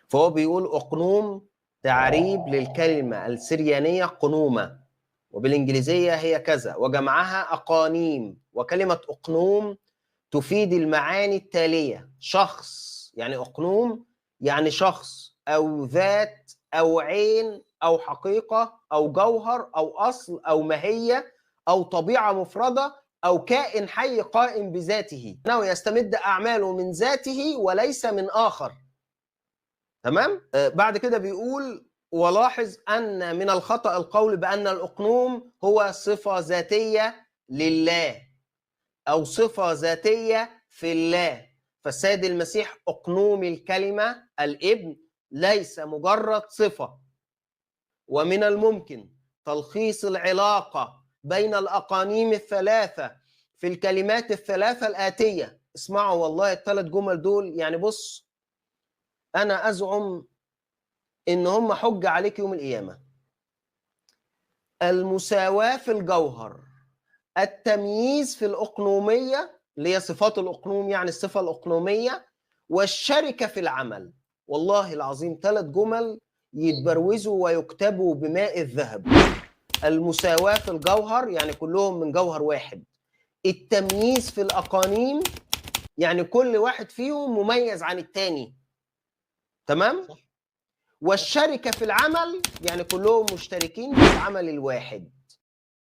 فهو بيقول أقنوم تعريب للكلمة السريانية قنومة، وبالإنجليزية هي كذا، وجمعها أقانيم. وكلمة أقنوم تفيد المعاني التالية: شخص، يعني أقنوم يعني شخص أو ذات أو عين أو حقيقة أو جوهر أو أصل أو ماهية أو طبيعة مفردة أو كائن حي قائم بذاته، أنه يستمد أعماله من ذاته وليس من آخر. تمام؟ بعد كده بيقول: ولاحظ أن من الخطأ القول بأن الأقنوم هو صفة ذاتية لله أو صفة ذاتية في الله. فالسيد المسيح أقنوم الكلمة الابن ليس مجرد صفة. ومن الممكن تلخيص العلاقة بين الأقانيم الثلاثة في الكلمات الثلاثة الآتية. اسمعوا والله الثلاث جمل دول، يعني بص، أنا أزعم إن هم حجة عليك يوم القيامة. المساواة في الجوهر، التمييز في الأقنومية اللي هي صفات الأقنوم، يعني الصفة الأقنومية، والشركة في العمل. والله العظيم ثلاث جمل يتبروزوا ويكتبوا بماء الذهب. المساواة في الجوهر يعني كلهم من جوهر واحد. التمييز في الأقانيم يعني كل واحد فيهم مميز عن التاني. تمام؟ والشركة في العمل يعني كلهم مشتركين في العمل الواحد.